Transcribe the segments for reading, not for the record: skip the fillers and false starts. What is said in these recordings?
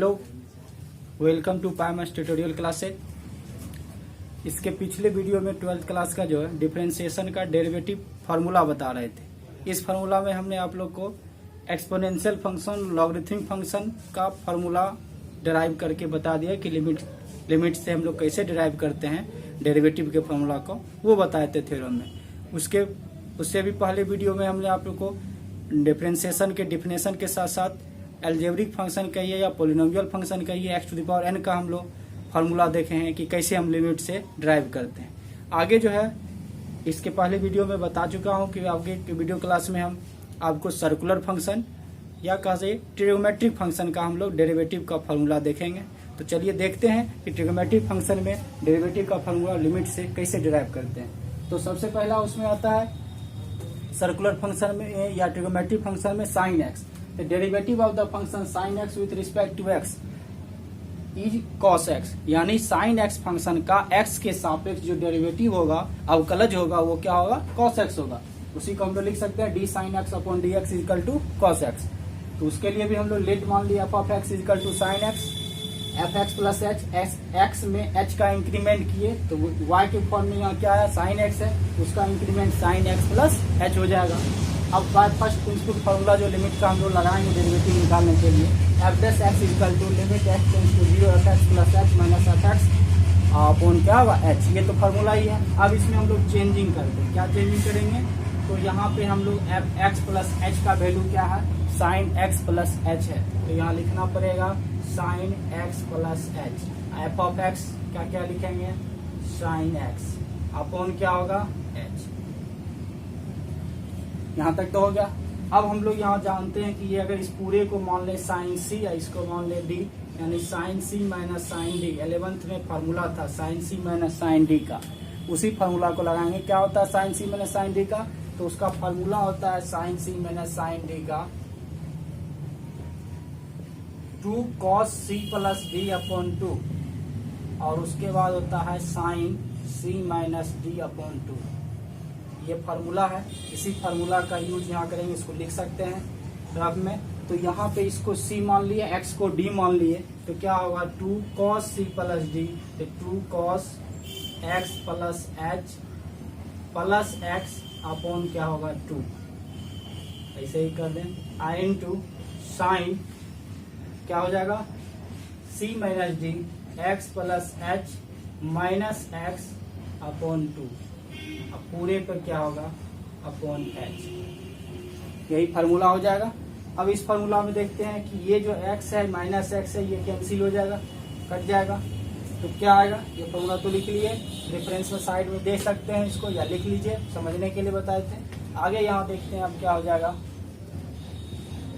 Hello, welcome to पायमस tutorial classes. इसके पिछले वीडियो में 12th क्लास का जो है डिफरेंशिएशन का डेरिवेटिव फार्मूला बता रहे थे। इस फार्मूला में हमने आप लोग को एक्सपोनेंशियल फंक्शन, लॉगरिथमिक फंक्शन का फार्मूला डिराइव करके बता दिया कि लिमिट से हम लोग कैसे डिराइव करते हैं डेरिवेटिव के फार्मूला को, वो बताए थे थ्योरम में। उससे भी पहले वीडियो में हमने आप लोग को डिफरेंशिएशन के डिफिनेशन के साथ साथ एल्जेब्रिक फंक्शन कहिए या पोलिनोमियल फंक्शन कहिए x⁴n का हम लोग फार्मूला देखे हैं कि कैसे हम लिमिट से ड्राइव करते हैं। आगे जो है इसके पहले वीडियो में बता चुका हूं कि आगे के वीडियो क्लास में हम आपको सर्कुलर फंक्शन या कहे ट्रिगोमेट्रिक फंक्शन का हम लोग डेरिवेटिव का फार्मूला देखेंगे। तो चलिए देखते हैं कि ट्रिगोमेट्रिक फंक्शन में डेरिवेटिव का फार्मूला लिमिट से कैसे ड्राइव करते हैं। तो सबसे पहला उसमें आता है सर्कुलर फंक्शन में या ट्रिगोमेट्रिक फंक्शन में sine x. The derivative of the function sin x with respect to x is cos x, यानी sin x फंक्शन का x के सापेक्ष जो डेरिवेटिव होगा, अवकलज होगा, वो क्या होगा? cos x होगा। उसी को हम लोग लिख सकते हैं d sin x upon d x equal to cos x। तो उसके लिए भी हम लोग लेट मान लिया f of x equal to sin x, f x plus h, x में h का इंक्रीमेंट किए तो y के फॉर्म में यहाँ क्या है? sin x है, उसका increment sin x plus h हो जाएगा। अब बाय फर्स्ट प्रिंसिपल फार्मूला जो लिमिट का हम लोग लगाएंगे डेरिवेटिव निकालने के लिए, f dash x equal to limit x tends to 0 f x plus h minus f x upon क्या होगा? एच। ये तो फार्मूला ही है। अब इसमें हम लोग चेंजिंग करते हैं। क्या चेंजिंग करेंगे? तो यहाँ पे हम लोग एफ एक्स प्लस एच का वैल्यू क्या है? साइन एक्स प्लस एच है, तो यहाँ लिखना पड़ेगा sign x plus H. F of x क्या क्या लिखेंगे? साइन एक्स अपॉन क्या होगा? एच। यहाँ तक तो हो गया। अब हम लोग यहाँ जानते हैं कि ये अगर इस पूरे को मान ले साइन सी या इसको मान ले डी, यानी साइन सी माइनस साइन डी। 11th में फार्मूला था साइन सी माइनस साइन डी का, उसी फार्मूला को लगाएंगे। क्या होता है साइन सी माइनस साइन डी का? तो उसका फार्मूला होता है साइन सी माइनस साइन डी का 2 cos c plus D upon 2, और उसके बाद होता है साइन सी माइनस डी अपॉन 2। ये फार्मूला है। इसी फार्मूला का यूज यहाँ करेंगे, इसको लिख सकते हैं ग्राफ में। तो यहाँ पे इसको c मान लिए, x को d मान लिए, तो क्या होगा? 2 cos c प्लस डी, तो 2 cos x plus h plus x upon क्या होगा? 2। ऐसे ही कर दें। आई इंटू साइन क्या हो जाएगा? c minus D x plus h minus x upon 2, अब पूरे पर क्या होगा? Upon H. यही फार्मूला हो जाएगा। अब इस फार्मूला में देखते हैं कि ये जो x है माइनस x है, ये कैंसिल हो जाएगा, कट जाएगा। तो क्या आएगा? ये फार्मूला तो लिख लिए, रेफरेंस में साइड में देख सकते हैं इसको, या लिख लीजिए, समझने के लिए बताए थे। आगे यहाँ देखते हैं अब क्या हो जाएगा।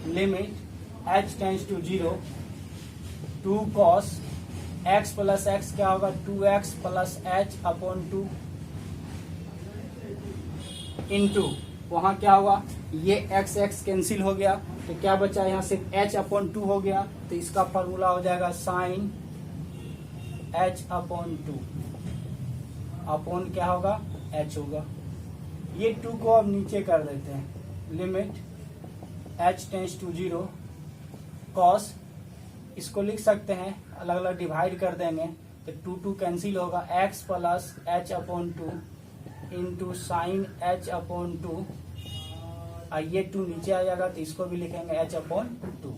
Limit h tends to 0 2 cos x plus x क्या होगा? 2x plus h upon 2 into वहां क्या हुआ? ये x x कैंसिल हो गया, तो क्या बचा? यहाँ सिर्फ h अपॉन 2 हो गया, तो इसका फॉर्मूला हो जाएगा साइन h अपॉन 2 अपॉन क्या होगा? h होगा। ये 2 को अब नीचे कर देते हैं। Limit h tends to 0 cos, इसको लिख सकते हैं, अलग अलग डिवाइड कर देंगे, तो 2 कैंसिल होगा, x plus h upon 2 into sine h upon 2, और ये 2 नीचे आ जाएगा, तो इसको भी लिखेंगे h अपॉन 2।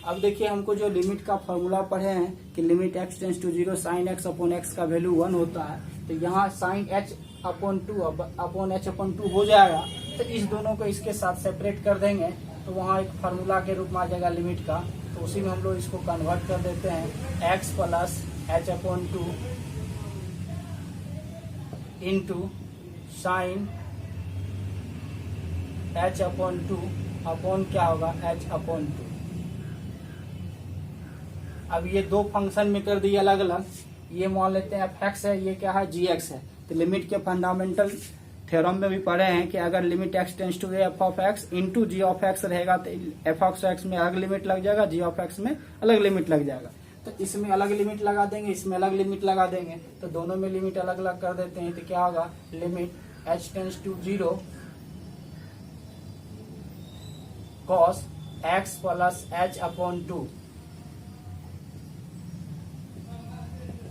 अब देखिए हमको जो लिमिट का फॉर्मूला पढ़े हैं कि limit x tends to 0 sine x upon x का वैल्यू 1 होता है, तो यहाँ sine h upon 2 upon h upon 2 हो जाएगा। तो इस दोनों को इसके साथ सेपरेट कर देंगे, तो वहाँ एक फार्मूला के रूप में आ जाएगा लिमिट का। तो उसी में हम लोग इसको कन्वर्ट कर देते हैं, x plus h upon 2 into sine h upon 2 upon क्या होगा? h upon 2। अब ये दो फंक्शन में कर दिए अलग अलग। ये मान लेते हैं f(x) है, ये क्या है? gx है। तो लिमिट के फंडामेंटल थ्योरम में भी पढ़े हैं कि अगर limit x tends to f of x into g of x रहेगा, तो f ऑफ x में अलग लिमिट लग जाएगा, g ऑफ x में अलग लिमिट लग जाएगा। तो इसमें अलग लिमिट लगा देंगे, इसमें अलग लिमिट लगा देंगे, तो दोनों में लिमिट अलग अलग कर देते हैं। तो क्या होगा? Limit h tends to 0 cos x plus h upon 2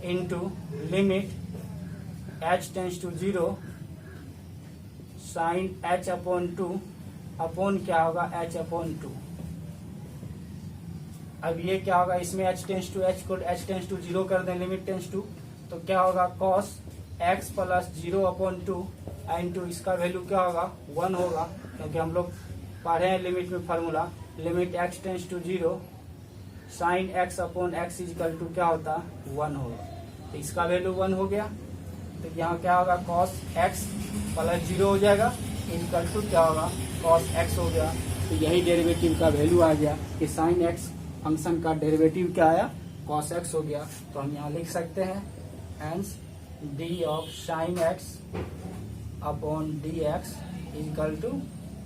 into limit h tends to 0 sine h upon 2 upon क्या होगा h अपॉन 2। अब ये क्या होगा, इसमें h टेंस टू h को h टेंस टू 0 कर दें, लिमिट टेंस टू, तो क्या होगा cos x plus 0 upon 2 into इसका वैल्यू क्या होगा 1 होगा, क्योंकि हम लोग पढ़े हैं लिमिट में formula, limit x tends to 0 sine x upon x equal to क्या होता 1 होगा। तो इसका वैल्यू 1 हो गया, तो यहाँ क्या होगा cos x प्लस 0 हो जाएगा इक्वल टू क्या होगा cos x हो गया। तो यही डेरिवेटिव का वैल्यू आ गया कि साइन x फंक्शन का डेरिवेटिव क्या आया cos x हो गया। तो हम यहाँ लिख सकते हैं hence d of sine x upon dx equal to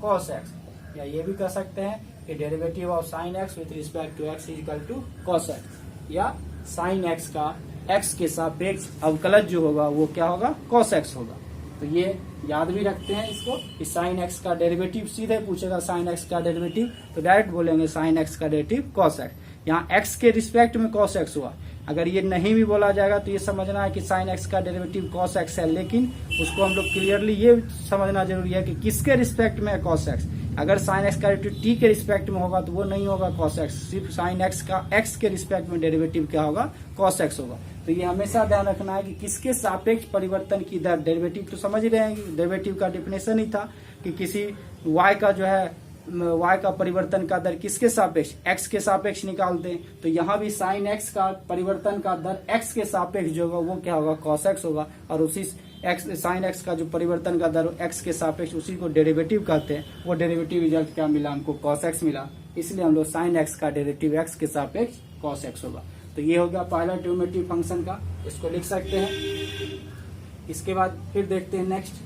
cos x, या ये भी कह सकते हैं कि derivative of sine x with respect to x equal to cos x, या साइन x का x के सापेक्ष अवकलज जो होगा वो क्या होगा cos x होगा। तो ये याद भी रखते हैं इसको कि साइन x का डेरिवेटिव, सीधे पूछेगा साइन x का डेरिवेटिव तो डायरेक्ट बोलेंगे साइन x का डेरिवेटिव cos x। यहाँ x के रिस्पेक्ट में cos x हुआ, अगर ये नहीं भी बोला जाएगा तो ये समझना है कि साइन x का डेरिवेटिव cos x है, लेकिन उसको हम लोग क्लियरली ये समझना जरूरी है कि किसके रिस्पेक्ट में है cos x। अगर साइन x का डेरिवेटिव t के रिस्पेक्ट में होगा तो वो नहीं होगा cos x, सिर्फ साइन x का x के रिस्पेक्ट में डेरिवेटिव क्या होगा cos x होगा। तो ये हमेशा ध्यान रखना है कि किसके सापेक्ष परिवर्तन की दर, डेरिवेटिव तो समझ ही रहे हैं, डेरिवेटिव का डेफिनेशन ही था कि किसी y का जो है y का परिवर्तन का दर किसके सापेक्ष x के सापेक्ष निकालते हैं। तो यहाँ भी साइन x का परिवर्तन का दर x के सापेक्ष जो होगा वो क्या होगा cos x होगा, और उसी साइन x का जो परिवर्तन का दर x के सापेक्ष उसी को डेरिवेटिव कहते हैं। वो डेरिवेटिव रिजल्ट क्या मिला हमको cos x मिला, इसलिए हम लोग साइन x का डेरिवेटिव x के सापेक्ष cos x होगा। तो ये हो गया पहला ट्रिग्नोमेट्री फंक्शन का, इसको लिख सकते हैं। इसके बाद फिर देखते हैं नेक्स्ट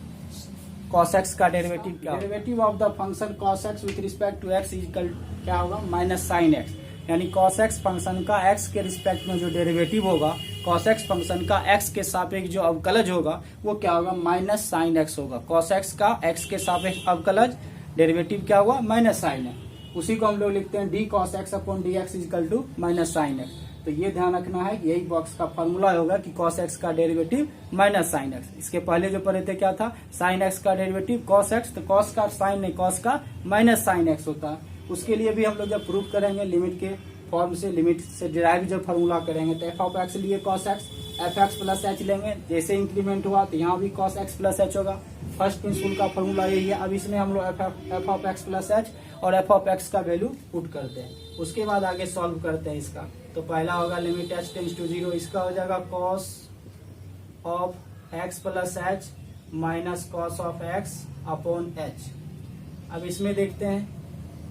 cos x का डेरिवेटिव क्या, derivative of the function cos x with respect to x equal क्या होगा माइनस साइन x, यानी cos x फंक्शन का x के रिस्पेक्ट में जो डेरिवेटिव होगा, cos x फंक्शन का x के सापेक्ष जो अवकलज होगा वो क्या होगा माइनस साइन x होगा। cos x का x के सापेक्ष अवकलज डेरिवेटिव क्या हुआ माइनस साइन x, उसी को हम लोग लिखते हैं d cos x upon dx equal to minus sine x। तो ये ध्यान रखना है, यही बॉक्स का फॉर्मूला होगा कि cos x का डेरिवेटिव माइनस साइन x। इसके पहले जो पढ़े थे क्या था, साइन x का डेरिवेटिव cos x, तो cos का साइन नहीं cos का माइनस साइन x होता है। उसके लिए भी हम लोग जब प्रूफ करेंगे लिमिट के फॉर्म से, लिमिट से डिराइव जब फॉर्मूला करेंगे तो f ऑफ x लिए cos x, f(x) plus h लेंगे, जैसे इंक्रीमेंट हुआ तो यहाँ भी cos x प्लस h होगा। फर्स्ट प्रिंसिपल का फॉर्मूला यही है। अब इसमें हम लोग f of x plus h और f ऑफ x का वैल्यू पुट करते हैं, उसके बाद आगे सॉल्व करते हैं इसका। तो पहला होगा लिमिट h टेंस टू 0, इसका हो जाएगा cos of x plus h minus cos of x upon h। अब इसमें देखते हैं,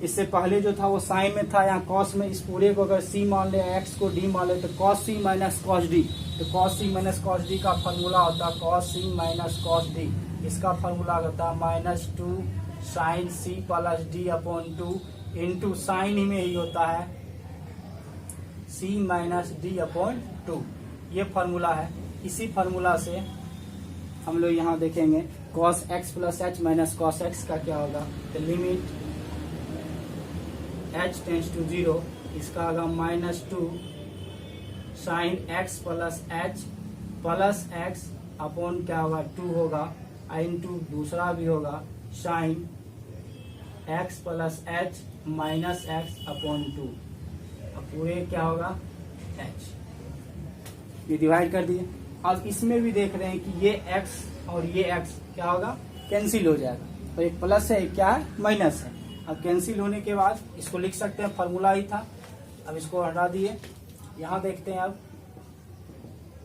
इससे पहले जो था वो साइन में था, यहाँ cos में, इस पूरे को अगर c मान ले x को d मान ले तो cos c minus cos d, तो cos c minus cos d का फॉर्मूला होता है cos c minus cos d, इसका फॉर्मूला होता है minus 2 sine c plus d upon 2 into sine में ही होता है c माइनस d अपॉन 2, ये फॉर्मूला है। इसी फॉर्मूला से हम लोग यहाँ देखेंगे cos x plus h minus cos x का क्या होगा, तो लिमिट h टेंस टू 0, इसका होगा minus 2 sine x plus h plus x upon क्या होगा 2 होगा, इंटू दूसरा भी होगा sine x plus h minus x upon 2, अब पूरे क्या होगा h, ये डिवाइड कर दिए। अब इसमें भी देख रहे हैं कि ये x और ये x क्या होगा कैंसिल हो जाएगा, तो एक प्लस है एक क्या है माइनस है। अब कैंसिल होने के बाद इसको लिख सकते हैं, फॉर्मूला ही था। अब इसको हटा दिए, यहाँ देखते हैं अब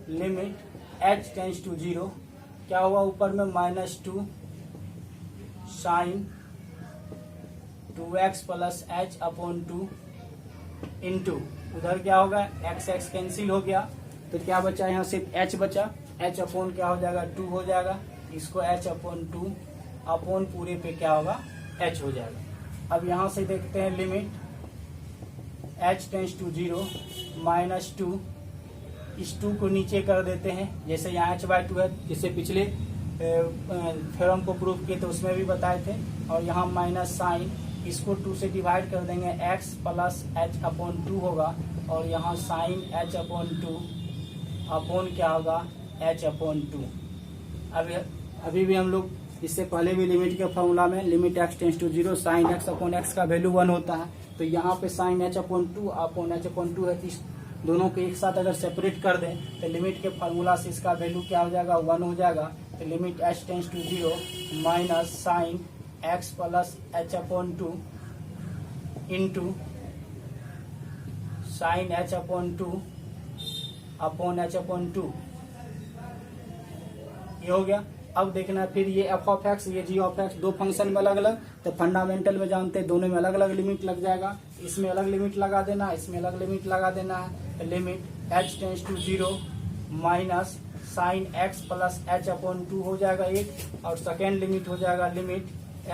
लिमिट h टेंस टू 0 क्या हुआ, ऊपर में minus 2 sine 2x plus h upon 2 into उधर क्या होगा x x कैंसिल हो गया, तो क्या बचा यहाँ सिर्फ h बचा, h अपॉन क्या हो जाएगा 2 हो जाएगा, इसको h अपॉन 2 अपॉन पूरे पे क्या होगा h हो जाएगा। अब यहाँ से देखते हैं limit h tends to 0 minus 2, इस 2 को नीचे कर देते हैं, जैसे यहाँ h/2 है, जिससे पिछले थ्योरम को प्रूफ किए तो उसमें भी बताए थे। और यहाँ माइनस साइन, इसको 2 से डिवाइड कर देंगे, x प्लस h अपॉन 2 होगा, और यहाँ साइन h अपॉन 2 अपॉन क्या होगा h अपॉन 2। अभी भी हम लोग इससे पहले भी लिमिट के फॉर्मूला में limit x tends to 0 sine x upon x का वैल्यू 1 होता है। तो यहाँ पे sine h upon 2 upon h upon 2 है, तो इस दोनों को एक साथ अगर सेपरेट कर दें तो लिमिट के फार्मूला से इसका वैल्यू क्या हो जाएगा 1 हो जाएगा। तो limit h tends to 0 minus sine x plus h upon 2 into sine h upon 2 upon h upon 2, ये हो गया। अब देखना फिर ये एफ ऑफ एक्स ये जी ऑफ एक्स दो फंक्शन में अलग अलग, तो फंडामेंटल में जानते हैं दोनों में अलग अलग लिमिट लग जाएगा। इसमें अलग लिमिट लगा देना, इसमें अलग लिमिट लगा देना है। Limit h tends to 0 minus sine x plus h upon 2 हो जाएगा एक, और सेकेंड लिमिट हो जाएगा limit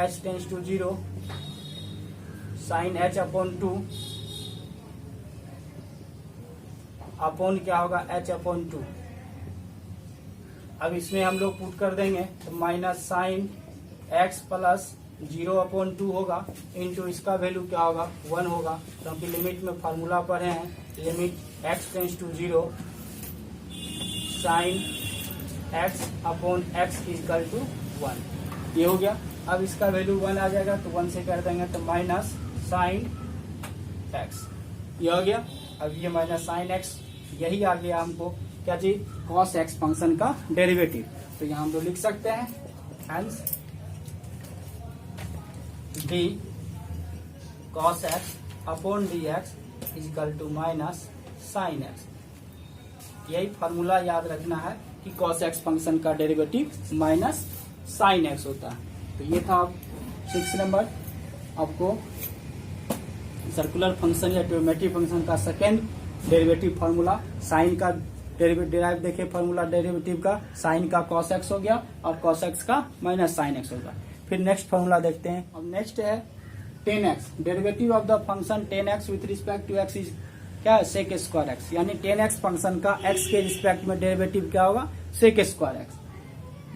h tends to 0 sine h upon 2 upon क्या होगा h अपॉन 2। अब इसमें हम लोग पुट कर देंगे तो minus sine x plus 0 upon 2 होगा इंटू इसका वैल्यू क्या होगा 1 होगा, क्योंकि लिमिट में फार्मूला पढ़े हैं limit x tends to 0 sine x upon x equal to 1, ये हो गया। अब इसका वैल्यू 1 आ जाएगा तो 1 से कर देंगे तो माइनस साइन x, ये हो गया। अब ये माइनस साइन x यही आ गया हमको क्या चीज cos x फंक्शन का डेरिवेटिव। तो यहाँ हम लोग लिख सकते हैं hence d cos x upon dx equal to minus sine x। यही फॉर्मूला याद रखना है कि cos x फंक्शन का डेरिवेटिव माइनस साइन x होता है। तो ये था 6 नंबर आपको सर्कुलर फंक्शन या ट्रिग्नोमेट्रिक फंक्शन का सेकेंड डेरिवेटिव फॉर्मूला। साइन का डेराइव देखे फॉर्मूला डेरिवेटिव का, साइन का cos x हो गया और cos x का माइनस साइन x होगा। फिर नेक्स्ट फॉर्मूला देखते हैं। अब नेक्स्ट है 10x, derivative of the function 10x with respect to x is क्या है सेक स्क्वायर x, यानी 10x फंक्शन का x के रिस्पेक्ट में डेरिवेटिव क्या होगा sec square x।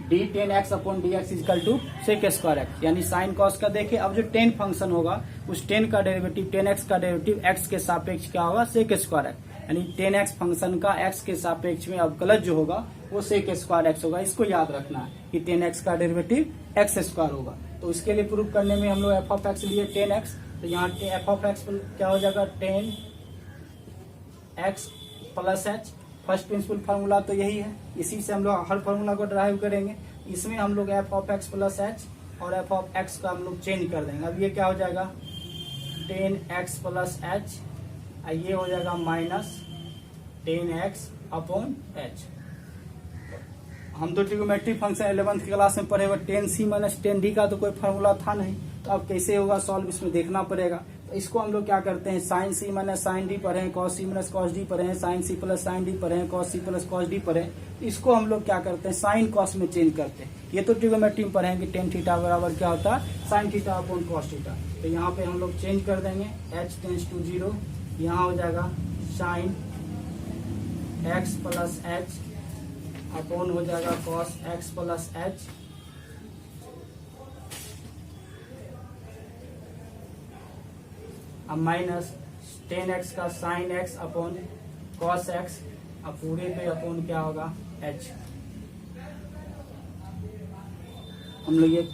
d 10x upon dx equal to sec square x, यानी साइन कॉस का देखे। अब जो 10 फंक्शन होगा उस 10 का डेरिवेटिव 10x का डेरिवेटिव x के सापेक्ष क्या होगा सेक स्क्वायर x, यानी 10x फंक्शन का x के सापेक्ष में अवकलज जो होगा वो सेक स्क्वायर x होगा। इसको याद रखना है कि 10x का डेरिवेटिव x स्क्वायर होगा। तो इसके लिए प्रूव करने में हम लोग एफ ऑफ एक्स लिए 10x, तो यहाँ एफ ऑफ एक्स क्या हो जाएगा 10x plus h। First principle formula तो यही है, इसी से हम लोग हर फार्मूला को ड्राइव करेंगे। इसमें हम लोग F of x plus h और एफ ऑफ एक्स का हम लोग चेंज कर देंगे। अब ये क्या हो जाएगा 10x प्लस h, ये हो जाएगा माइनस 10x अपॉन h। हम तो ट्रिग्नोमेट्रिक फंक्शन 11th क्लास में पढ़े हुए 10c माइनस 10d का तो कोई फार्मूला था नहीं, तो अब कैसे होगा सॉल्व इसमें देखना पड़ेगा। तो इसको हम लोग क्या करते हैं sine c minus sine d पढ़े हैं, cos c minus cos d पढ़े हैं, sine c plus sine d पढ़े हैं, cos c plus cos d पढ़े हैं। इसको हम लोग क्या करते हैं साइन कॉस में चेंज करते हैं। ये तो ट्रिग्नोमेट्री में पढ़ेंगे टेन थीटा बराबर क्या होता है sine theta upon cos theta. तो यहाँ पे हम लोग चेंज कर देंगे h टेंस टू 0, यहाँ हो जाएगा sine x plus h upon हो जाएगा cos x प्लस h, अब माइनस 10x का sine x upon cos x, अब पूरे पे अपॉन क्या होगा h। हम लोग ये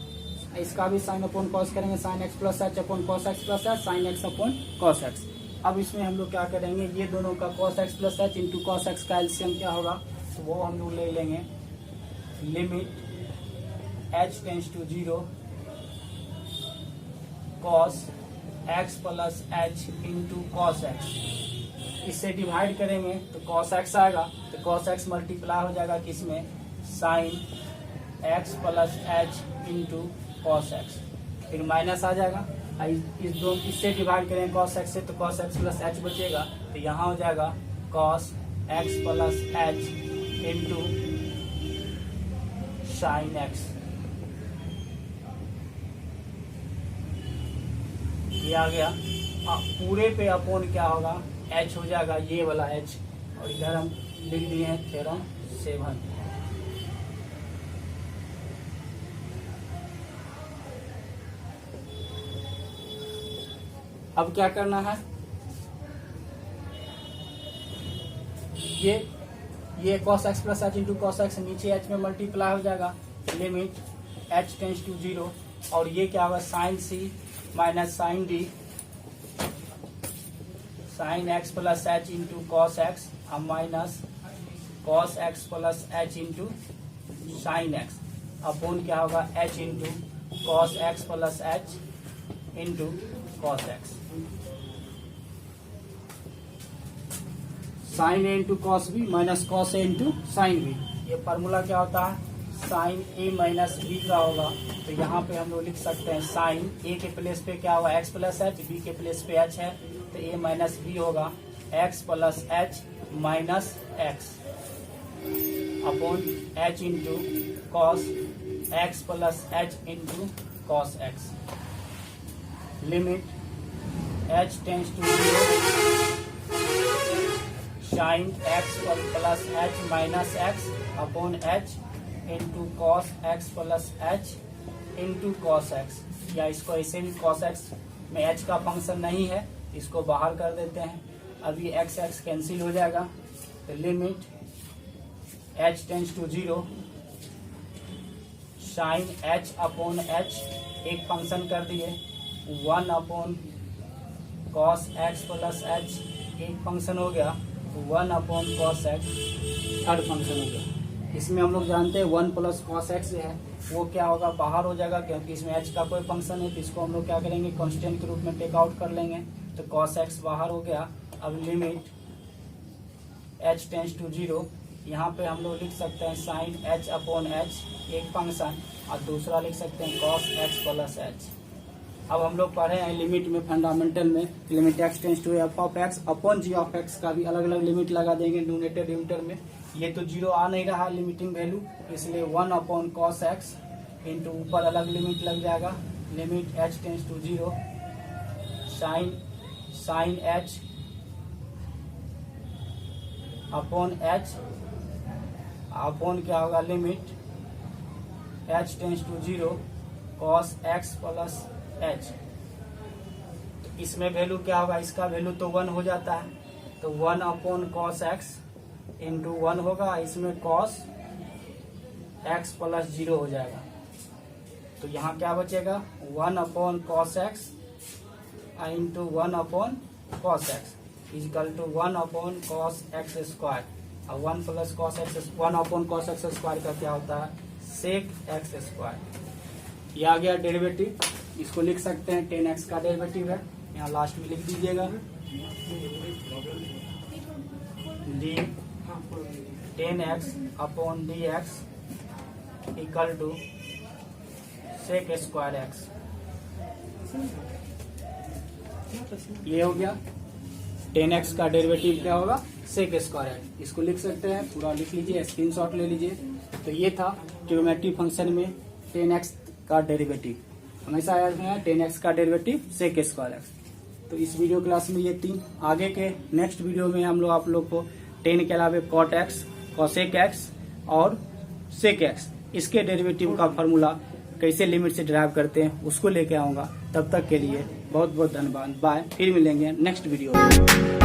इसका भी साइन अपॉन कॉस करेंगे, sine x plus h upon cos x plus h, sine x upon cos x। अब इसमें हम लोग क्या करेंगे ये दोनों का cos x plus h into cos x का एलसीएम क्या होगा तो वो हम लोग ले लेंगे limit h tends to 0 cos x plus h into cos x। इससे डिवाइड करेंगे तो cos x आएगा, तो cos x मल्टीप्लाई हो जाएगा किसमें sine x plus h into cos x, फिर माइनस आ जाएगा। इस दो इससे डिवाइड करेंगे cos x से तो cos x प्लस h बचेगा, तो यहाँ हो जाएगा cos x plus h into sine x। ये आ गया पूरे पे अपॉन क्या होगा h हो जाएगा ये वाला h, और इधर हम लिख दिए हैं थ्योरम 7। अब क्या करना है ये ये cos x plus h into cos x नीचे h में मल्टीप्लाई हो जाएगा, लिमिट h टेंस टू 0, और ये क्या होगा sine c minus sine d sine x plus h into cos x और minus cos x plus h into sine x upon क्या होगा h into cos x plus h into cos x. Sine a into cos b minus cos a into sine b, ये formula क्या होता है sign ए minus B का होगा। तो यहाँ पे हम लोग लिख सकते हैं साइन ए के प्लेस पे क्या होगा एक्स प्लस एच, बी के प्लेस पे एच है तो ए माइनस बी होगा x plus h minus x upon h into cos x plus h into cos x, limit h tends to 0 sine x plus h minus x upon h into cos x plus h into cos x, या इसको ऐसे भी cos x में h का function नहीं है, इसको बाहर कर देते हैं। अब ये x x कैंसिल हो जाएगा तो limit h tends to 0 sine h upon h एक फंक्शन कर दिए 1 upon cos x plus h एक फंक्शन हो गया, 1 upon cos x third function हो गया। इसमें हम लोग जानते हैं 1 प्लस कॉस एक्स है वो क्या होगा बाहर हो जाएगा, क्योंकि इसमें h का कोई फंक्शन है तो इसको हम लोग क्या करेंगे कांस्टेंट के रूप में टेक आउट कर लेंगे, तो कॉस एक्स बाहर हो गया। अब लिमिट h टेंस टू 0, यहाँ पे हम लोग लिख सकते हैं साइन h अपॉन h एक फंक्शन और दूसरा लिख सकते हैं कॉस एक्स प्लस एच। अब हम लोग पढ़े हैं लिमिट में फंडामेंटल में limit x tends to f of x upon g of x का भी अलग अलग लिमिट लगा देंगे न्यूमरेटर डिनोमिनेटर में। ये तो 0 आ नहीं रहा लिमिटिंग वैल्यू, इसलिए 1 अपॉन कॉस एक्स इंटू ऊपर अलग लिमिट लग जाएगा, limit h tends to 0 sine h upon h upon क्या होगा limit h tends to 0 cos x plus h. तो इसमें वैल्यू क्या होगा, इसका वैल्यू तो 1 हो जाता है तो 1 अपॉन कॉस एक्स इंटू 1 होगा, इसमें कॉस एक्स प्लस 0 हो जाएगा। तो यहाँ क्या बचेगा 1 upon cos x into 1 upon cos x equal to 1 upon cos x square, और 1 plus cos x 1 upon cos x square का क्या होता है सेक एक्स स्क्वायर। ये आ गया डेरिवेटिव, इसको लिख सकते हैं 10x का डेरिवेटिव है, यहाँ लास्ट में लिख दीजिएगा d 10x upon d x equal to sec square x. ये हो गया 10x का डेरिवेटिव क्या होगा सेक स्क्वायर एक्स, इसको लिख सकते हैं पूरा लिख लीजिए स्क्रीनशॉट ले लीजिए। तो ये था ट्रिग्नोमेट्रिक फंक्शन में 10x का डेरिवेटिव, हमेशा याद रखना 10x का डेरिवेटिव सेक स्क्वायर एक्स। तो इस वीडियो क्लास में ये 3, आगे के नेक्स्ट वीडियो में हम लोग आप लोग को 10 के अलावे कॉट एक्स कॉसेक एक्स और सेक एक्स इसके डेरिवेटिव का फॉर्मूला कैसे लिमिट से ड्राइव करते हैं उसको लेके आऊंगा। तब तक के लिए बहुत बहुत धन्यवाद, बाय, फिर मिलेंगे नेक्स्ट वीडियो में।